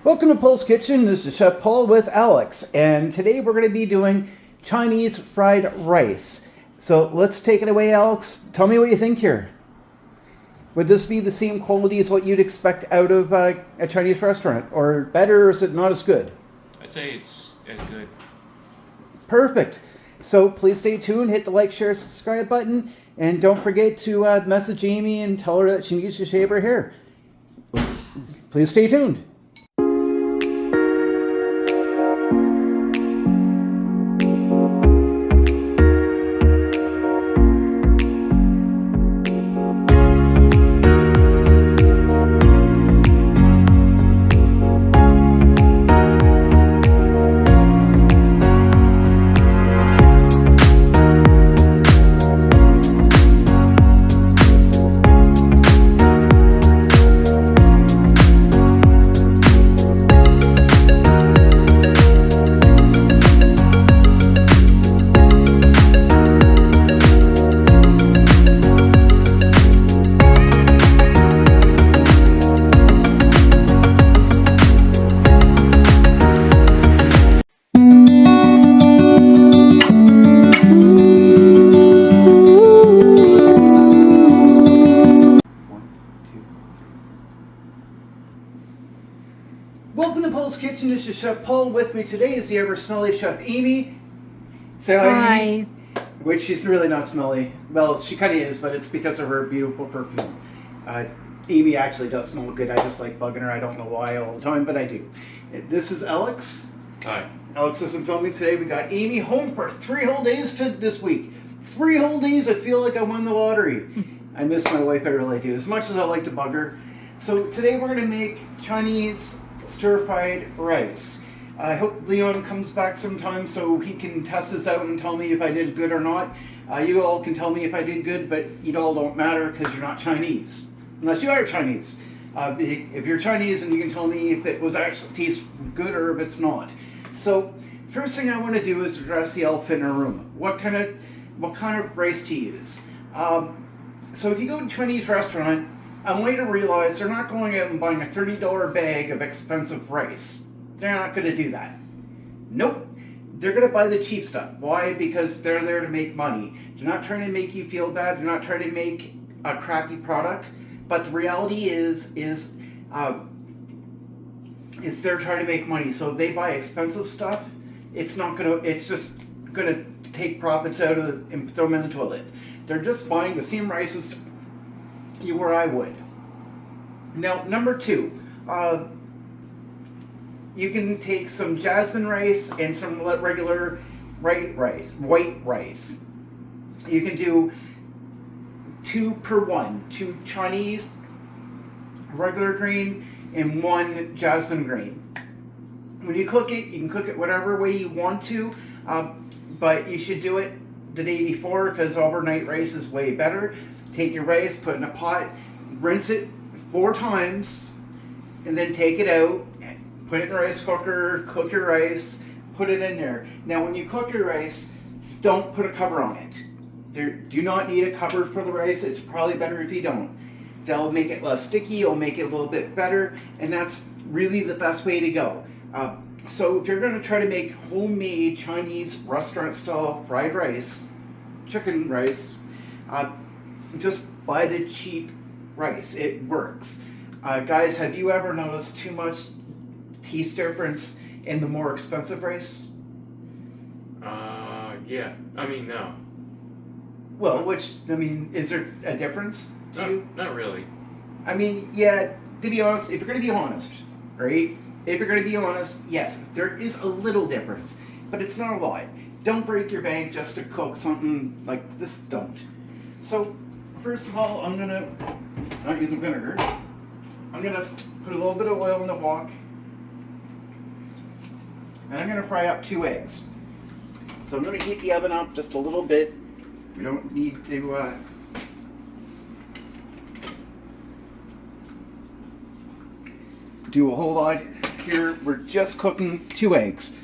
Welcome to Poul's Kitchen. This is Chef Paul with Alex, and today we're going to be doing Chinese fried rice. So let's take it away, Alex. Tell me what you think here. Would this be the same quality as what you'd expect out of a Chinese restaurant, or better, or is it not as good? I'd say it's as good. Perfect. So please stay tuned, hit the like, share, subscribe button, and don't forget to message Amy and tell her that she needs to shave her hair. Please stay tuned. Welcome to Poul's Kitchen. This is Chef Paul. With me today is the ever smelly Chef Amy. Say hi. Hi. Which she's really not smelly. Well, she kind of is, but it's because of her beautiful perfume. Amy actually does smell good. I just like bugging her. I don't know why all the time, but I do. This is Alex. Hi. Alex isn't filming today. We got Amy home for 3 whole days this week. 3 whole days. I feel like I won the lottery. I miss my wife. I really do. As much as I like to bug her. So today we're going to make Chinese stir-fried rice. I hope Leon comes back sometime so he can test this out and tell me if I did good or not. You all can tell me if I did good, but you all don't matter because you're not Chinese. Unless you are Chinese. If you're Chinese, and you can tell me if it was actually tastes good or if it's not. So first thing I want to do is address the elephant in the room. What kind of rice to use? So if you go to a Chinese restaurant, I'm later realized they're not going out and buying a $30 bag of expensive rice. They're not going to do that. Nope. They're going to buy the cheap stuff. Why? Because they're there to make money. They're not trying to make you feel bad. They're not trying to make a crappy product. But the reality is they're trying to make money. So if they buy expensive stuff, it's just going to take profits out of and throw them in the toilet. They're just buying the same rices you or I would. Now, number 2, you can take some jasmine rice and some regular white rice. You can do 2 per 1, 2 Chinese regular green and 1 jasmine green. When you cook it, you can cook it whatever way you want to, but you should do it the day before because overnight rice is way better. Take your rice, put it in a pot, rinse it 4 times, and then take it out, put it in a rice cooker, cook your rice, put it in there. Now when you cook your rice, don't put a cover on it. Do not need a cover for the rice. It's probably better if you don't. That'll make it less sticky, it'll make it a little bit better, and that's really the best way to go. So if you're going to try to make homemade Chinese restaurant style fried rice, chicken rice, just buy the cheap rice. It works. Guys, have you ever noticed too much taste difference in the more expensive rice? Yeah. I mean, no. Well, is there a difference to you? Not really. I mean, yeah, to be honest, if you're going to be honest, right? If you're going to be honest, yes, there is a little difference, but it's not a lot. Don't break your bank just to cook something like this, don't. So, first of all, I'm not using vinegar, I'm going to put a little bit of oil in the wok, and I'm going to fry up 2 eggs. So I'm going to heat the oven up just a little bit. We don't need to do a whole lot here. We're just cooking 2 eggs.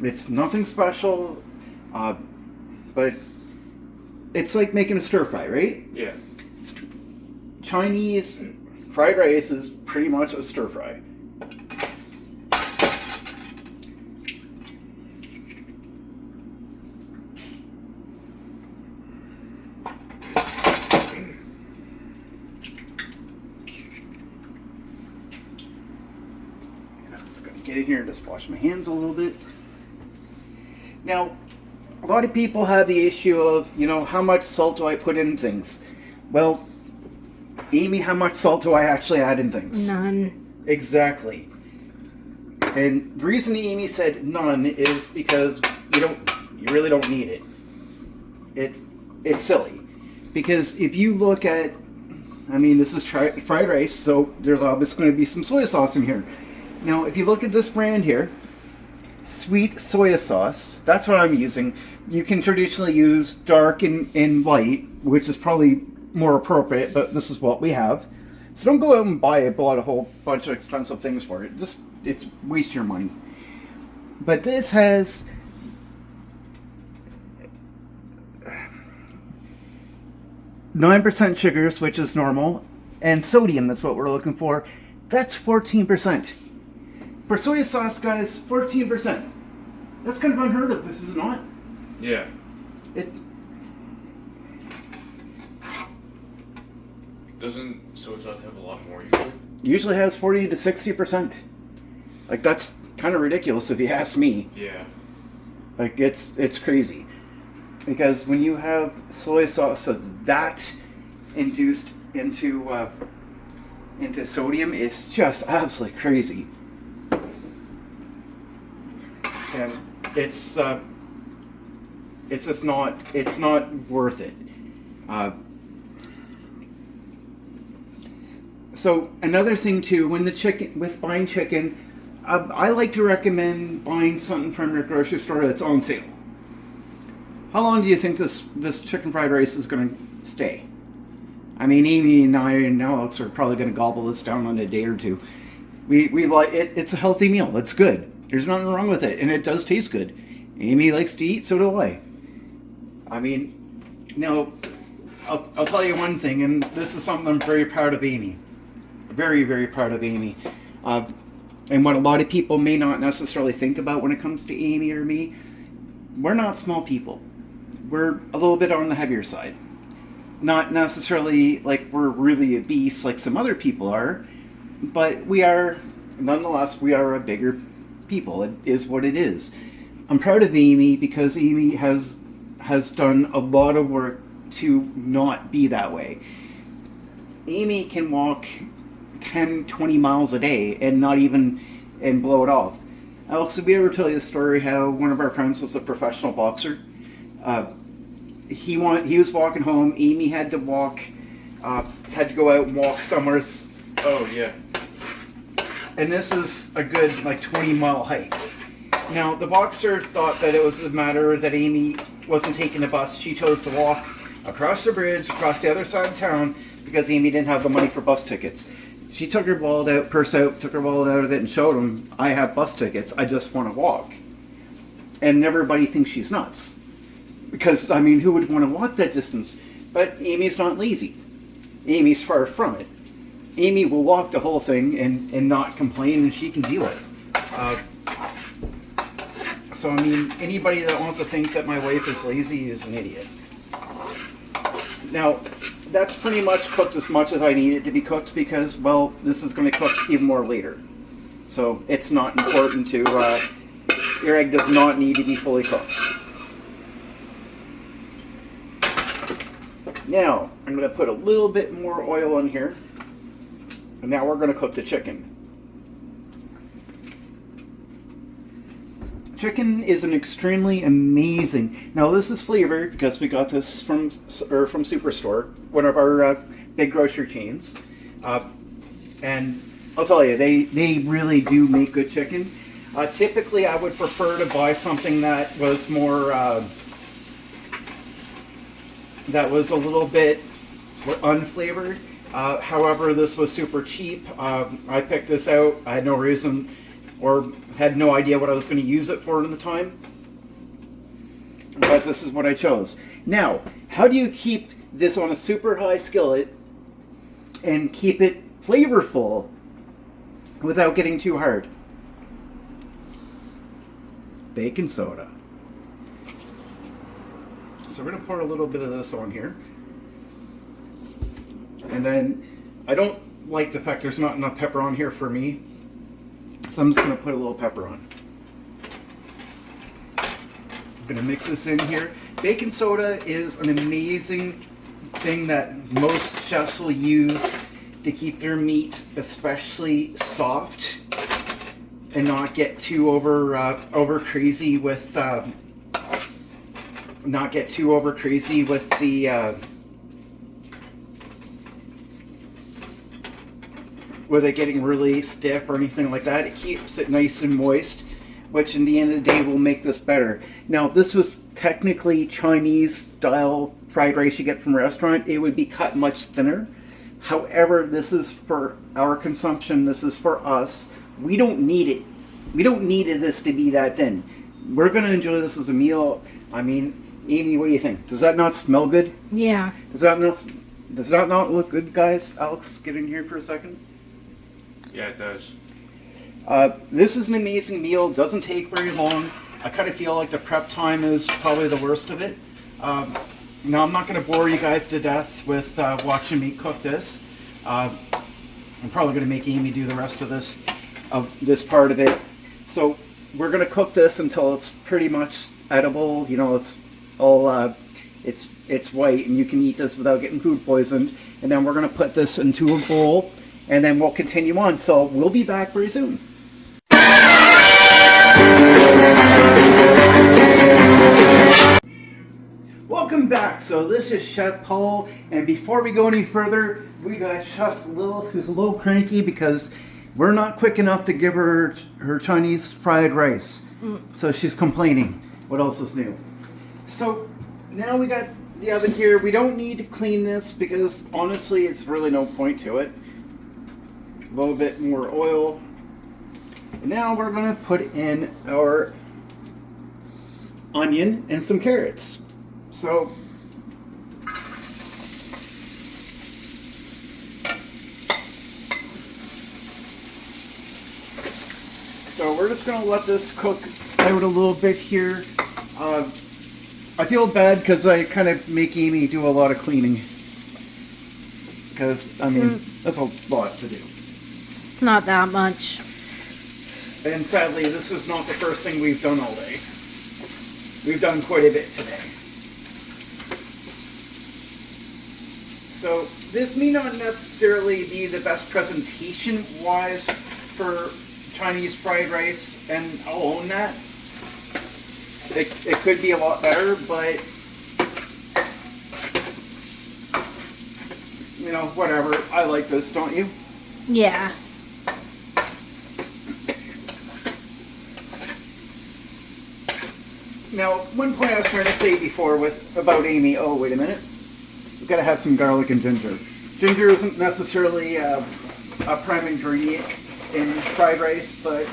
It's nothing special, but it's like making a stir fry, right? Yeah. Chinese fried rice is pretty much a stir fry. Just gonna get in here and just wash my hands a little bit. Now, a lot of people have the issue of, how much salt do I put in things? Well, Amy, how much salt do I actually add in things? None. Exactly. And the reason Amy said none is because you really don't need it. It's silly. Because if you look at, this is fried rice, so there's obviously going to be some soy sauce in here. Now, if you look at this brand here, sweet soy sauce, that's what I'm using. You can traditionally use dark and light, which is probably more appropriate, but this is what we have. So don't go out and buy a whole bunch of expensive things for it. It's waste your money. But this has 9% sugars, which is normal, and sodium, that's what we're looking for. That's 14%. For soy sauce, guys, 14%. That's kind of unheard of, is it not? Yeah. Doesn't soy sauce have a lot more usually? Usually has 40 to 60%. Like, that's kind of ridiculous if you ask me. Yeah. Like, it's crazy. Because when you have soy sauce that's that induced into sodium, it's just absolutely crazy. And it's just not worth it. So another thing too, with buying chicken, I like to recommend buying something from your grocery store that's on sale. How long do you think this chicken fried rice is going to stay? Amy and I and Alex are probably going to gobble this down in a day or two. We like it. It's a healthy meal. It's good. There's nothing wrong with it, and it does taste good. Amy likes to eat, so do I. Now, I'll tell you one thing, and this is something I'm very proud of Amy. Very, very proud of Amy. And what a lot of people may not necessarily think about when it comes to Amy or me, we're not small people. We're a little bit on the heavier side. Not necessarily like we're really obese like some other people are, but nonetheless, we are a bigger people. It is what it is. I'm proud of Amy because Amy has done a lot of work to not be that way. Amy can walk 10, 20 miles a day and blow it off. Alex, did we ever tell you the story how one of our friends was a professional boxer? He was walking home. Amy had to go out and walk somewhere. Oh, yeah. And this is a good 20-mile hike. Now, the boxer thought that it was a matter that Amy wasn't taking the bus. She chose to walk across the bridge, across the other side of town, because Amy didn't have the money for bus tickets. She took her purse out, took her wallet out of it, and showed him, I have bus tickets, I just want to walk. And everybody thinks she's nuts. Because, who would want to walk that distance? But Amy's not lazy. Amy's far from it. Amy will walk the whole thing and not complain, and she can do it. So, anybody that wants to think that my wife is lazy is an idiot. Now, that's pretty much cooked as much as I need it to be cooked because, well, this is going to cook even more later. So, it's not important to, your egg does not need to be fully cooked. Now, I'm going to put a little bit more oil in here. And now we're going to cook the chicken. Chicken is an extremely amazing. Now this is flavored because we got this from Superstore, one of our big grocery chains. And I'll tell you, they really do make good chicken. Typically, I would prefer to buy something that was more that was a little bit unflavored. However, this was super cheap. I picked this out. I had no reason or had no idea what I was going to use it for at the time. But this is what I chose. Now, how do you keep this on a super high skillet and keep it flavorful without getting too hard? Baking soda. So we're going to pour a little bit of this on here. And then I don't like the fact there's not enough pepper on here for me. So I'm just going to put a little pepper on. I'm going to mix this in here. Baking soda is an amazing thing that most chefs will use to keep their meat especially soft and not get too over crazy with the with it getting really stiff or anything like that. It keeps it nice and moist, which in the end of the day will make this better. Now, if this was technically Chinese style fried rice you get from a restaurant, it would be cut much thinner. However, this is for our consumption. This is for us. We don't need it. We don't need this to be that thin. We're going to enjoy this as a meal. I mean, Amy, what do you think? Does that not smell good? Yeah. Does that not look good, guys? Alex, get in here for a second. Yeah, it does. This is an amazing meal. Doesn't take very long. I kind of feel like the prep time is probably the worst of it. Now, I'm not going to bore you guys to death with watching me cook this. I'm probably going to make Amy do the rest of this part of it. So we're going to cook this until it's pretty much edible. You know, it's all it's white, and you can eat this without getting food poisoned. And then we're going to put this into a bowl, and then we'll continue on. So we'll be back very soon. Welcome back. So this is Chef Poul, and before we go any further, we got Chef Lil, who's a little cranky because we're not quick enough to give her her Chinese fried rice. So she's complaining. What else is new? So now we got the oven here. We don't need to clean this because honestly, it's really no point to it. A little bit more oil. And now we're going to put in our onion and some carrots. So we're just going to let this cook out a little bit here. I feel bad because I kind of make Amy do a lot of cleaning. Because, I mean, that's a lot to do. Not that much. And sadly, this is not the first thing we've done all day. We've done quite a bit today. So this may not necessarily be the best presentation-wise for Chinese fried rice, and I'll own that. It could be a lot better, but you know, whatever. I like this, don't you? Yeah. Now, one point I was trying to say before about Amy. Oh, wait a minute. We've got to have some garlic and ginger. Ginger isn't necessarily a prime ingredient in fried rice, but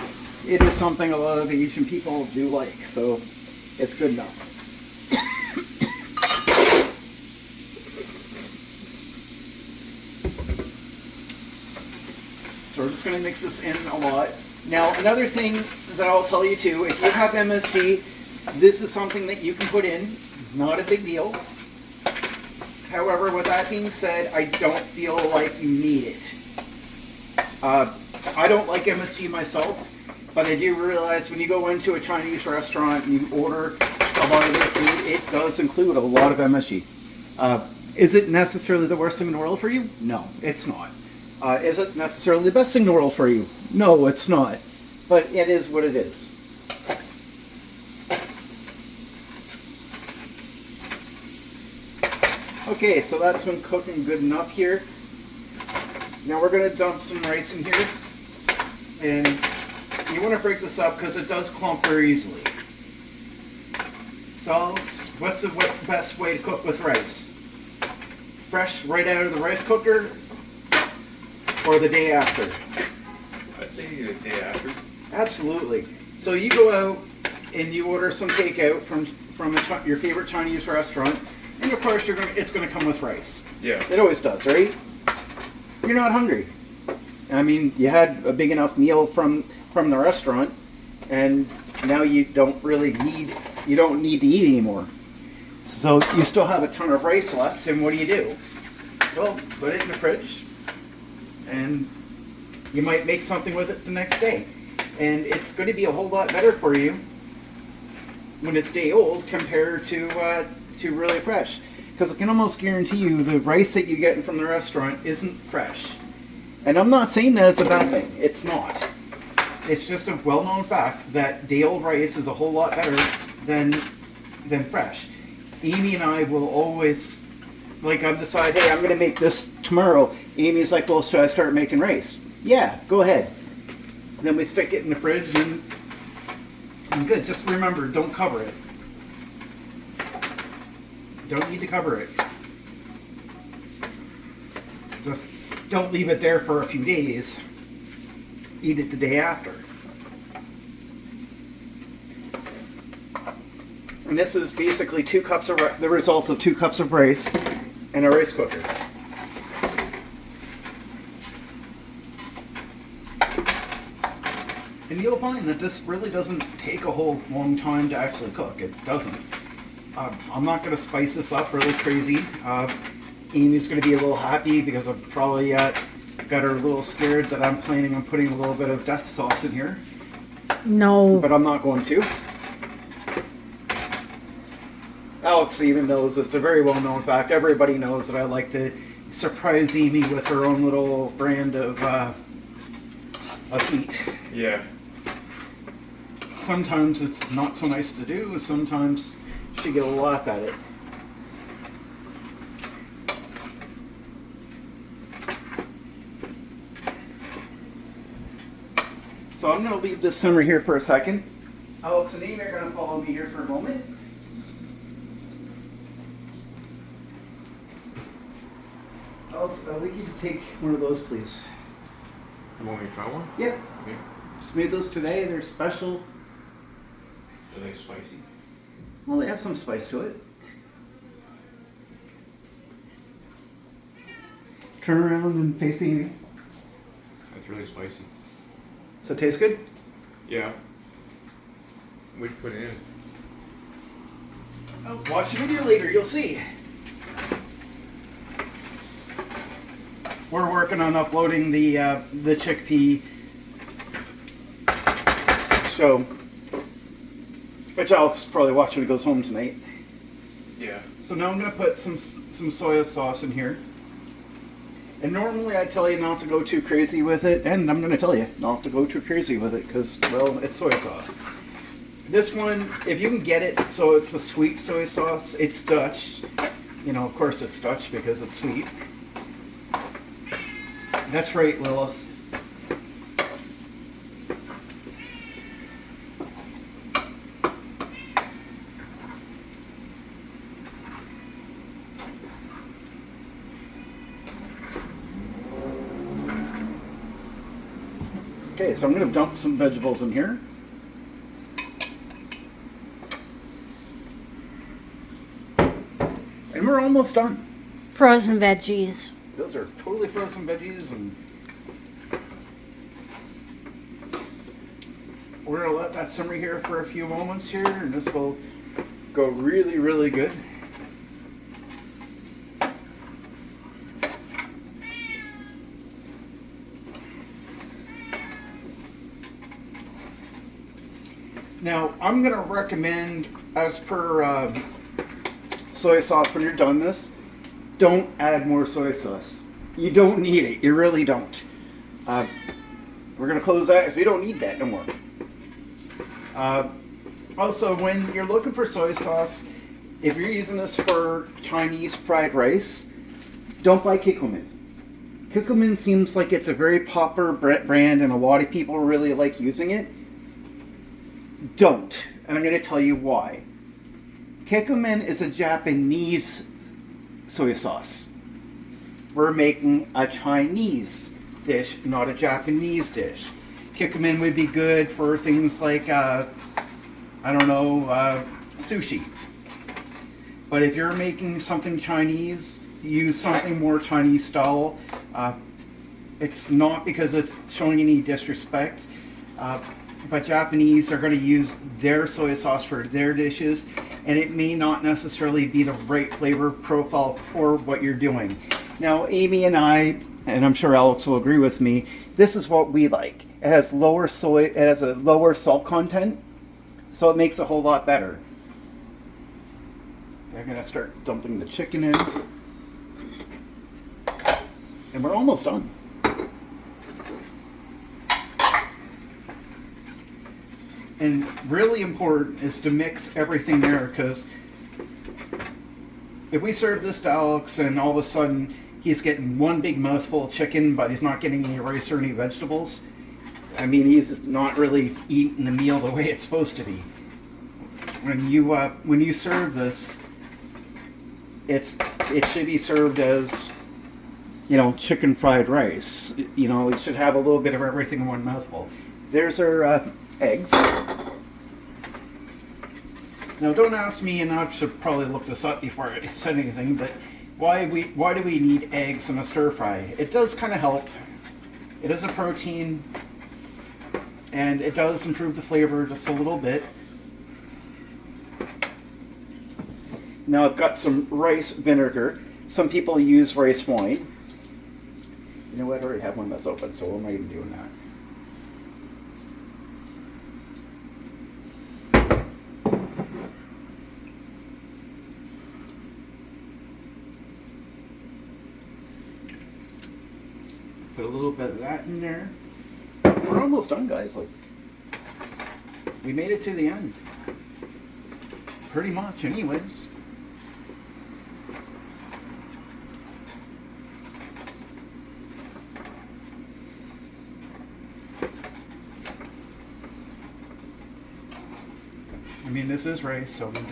it is something a lot of Asian people do like, so it's good enough. So we're just going to mix this in a lot. Now, another thing that I'll tell you too, if you have MSG, this is something that you can put in. Not a big deal. However, with that being said, I don't feel like you need it. I don't like MSG myself, but I do realize when you go into a Chinese restaurant and you order a lot of their food, it does include a lot of MSG. Is it necessarily the worst thing in the world for you? No, it's not. Is it necessarily the best thing in the world for you? No, it's not. But it is what it is. Okay, so that's been cooking good enough here. Now we're going to dump some rice in here. And you want to break this up because it does clump very easily. So what's the best way to cook with rice? Fresh right out of the rice cooker or the day after? I'd say the day after. Absolutely. So you go out and you order some takeout from your favorite Chinese restaurant. And of course, it's going to come with rice. Yeah. It always does, right? You're not hungry. I mean, you had a big enough meal from the restaurant, and now you don't need to eat anymore. So you still have a ton of rice left, and what do? Well, put it in the fridge, and you might make something with it the next day. and it's going to be a whole lot better for you when it's day old compared to really fresh. Because I can almost guarantee you the rice that you get from the restaurant isn't fresh. And I'm not saying that as a bad thing. It's not. It's just a well-known fact that day old rice is a whole lot better than fresh. Amy and I will always, like, I've decided, hey, I'm going to make this tomorrow. Amy's like, well, should I start making rice? Yeah, go ahead. Then we stick it in the fridge and good. Just remember, don't cover it. Don't need to cover it. Just don't leave it there for a few days. Eat it the day after. And this is basically the results of 2 cups of rice in a rice cooker. And you'll find that this really doesn't take a whole long time to actually cook. It doesn't. I'm not going to spice this up really crazy. Amy's going to be a little happy because I've probably got her a little scared that I'm planning on putting a little bit of death sauce in here. No. But I'm not going to. Alex even knows, it's a very well-known fact. Everybody knows that I like to surprise Amy with her own little brand of heat. Yeah. Sometimes it's not so nice to do. Sometimes she gets a laugh at it. So I'm going to leave this simmer here for a second. Alex and Amy are going to follow me here for a moment. Alex, I'd like you to take one of those, please. You want me to try one? Yep. Okay. Just made those today. They're special. Are they spicy? Well, they have some spice to it. Turn around and face Amy. That's really spicy. So it tastes good? Yeah. What'd you put it in? Oh, watch the video later, you'll see. We're working on uploading the chickpea show, which Alex will probably watch when he goes home tonight. Yeah. So now I'm going to put some soy sauce in here. And normally I tell you not to go too crazy with it, and I'm going to tell you not to go too crazy with it because, well, it's soy sauce. This one, if you can get it so it's a sweet soy sauce, it's Dutch. You know, of course it's Dutch because it's sweet. That's right, Lilith. Okay, so I'm going to dump some vegetables in here. And we're almost done. Frozen veggies. Those are totally frozen veggies, and we're going to let that simmer here for a few moments here, and this will go really, really good. Now, I'm going to recommend, as per soy sauce, when you're done this, don't add more soy sauce. You don't need it. You really don't. We're going to close that because we don't need that no more. Also, when you're looking for soy sauce, if you're using this for Chinese fried rice, don't buy Kikkoman. Kikkoman seems like it's a very popular brand and a lot of people really like using it. Don't. And I'm going to tell you why. Kikkoman is a Japanese soy sauce. We're making a Chinese dish, not a Japanese dish. Kikkoman would be good for things like, sushi. But if you're making something Chinese, use something more Chinese style. It's not because it's showing any disrespect, but Japanese are going to use their soy sauce for their dishes, and it may not necessarily be the right flavor profile for what you're doing. Now, Amy and I, and I'm sure Alex will agree with me, this is what we like. It has lower soy. It has a lower salt content, so it makes it a whole lot better. I'm gonna start dumping the chicken in, and we're almost done. And really important is to mix everything there, because if we serve this to Alex and all of a sudden he's getting one big mouthful of chicken, but he's not getting any rice or any vegetables, I mean, he's not really eating the meal the way it's supposed to be. When you serve this, it should be served as, you know, chicken fried rice. You know, it should have a little bit of everything in one mouthful. There's our eggs. Now, don't ask me, and I should probably look this up before I said anything, but why do we need eggs in a stir fry? It does kind of help. It is a protein, and it does improve the flavor just a little bit. Now I've got some rice vinegar. Some people use rice wine. You know what? I already have one that's open, so what am I even doing that? Put a little bit of that in there. We're almost done, guys. Like, we made it to the end. Pretty much, anyways. I mean, this is rice, so it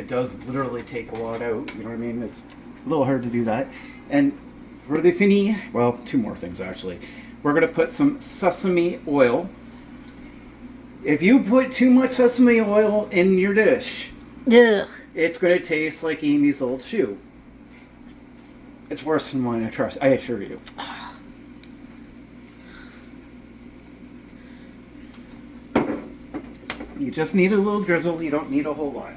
does literally take a lot out. You know what I mean? It's a little hard to do that. And for the fini, well, two more things actually. We're going to put some sesame oil. If you put too much sesame oil in your dish, Ugh. it's going to taste like Amy's old shoe. It's worse than mine, I assure you. You just need a little drizzle. You don't need a whole lot.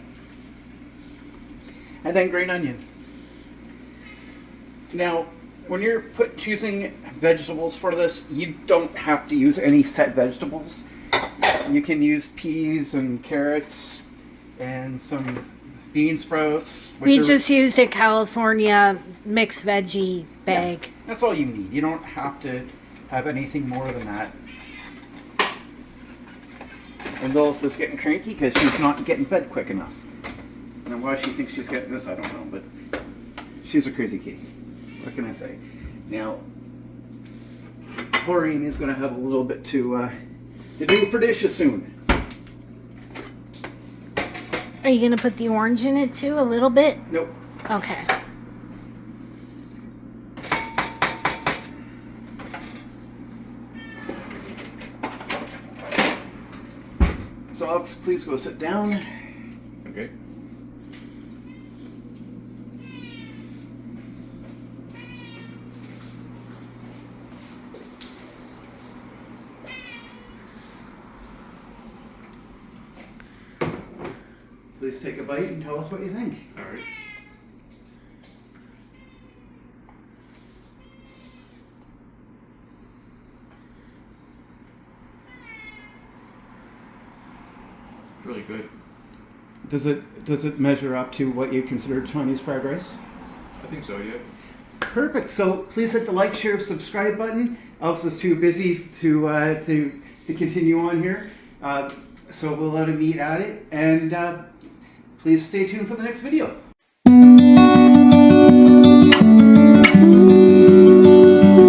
And then green onion. Now, when you're choosing vegetables for this, you don't have to use any set vegetables. You can use peas and carrots and some bean sprouts. We just used a California mixed veggie bag. Yeah, that's all you need. You don't have to have anything more than that. And Lilith is getting cranky because she's not getting fed quick enough. And why she thinks she's getting this, I don't know, but she's a crazy kitty. What can I say? Now, poor Amy's going to have a little bit to do for dishes soon. Are you going to put the orange in it too, a little bit? Nope. Okay. So Alex, please go sit down. Okay. Please take a bite and tell us what you think. All right. It's really good. Does it measure up to what you consider Chinese fried rice? I think so, yeah. Perfect. So please hit the like, share, subscribe button. Alex is too busy to continue on here, so we'll let him eat at it. And please stay tuned for the next video.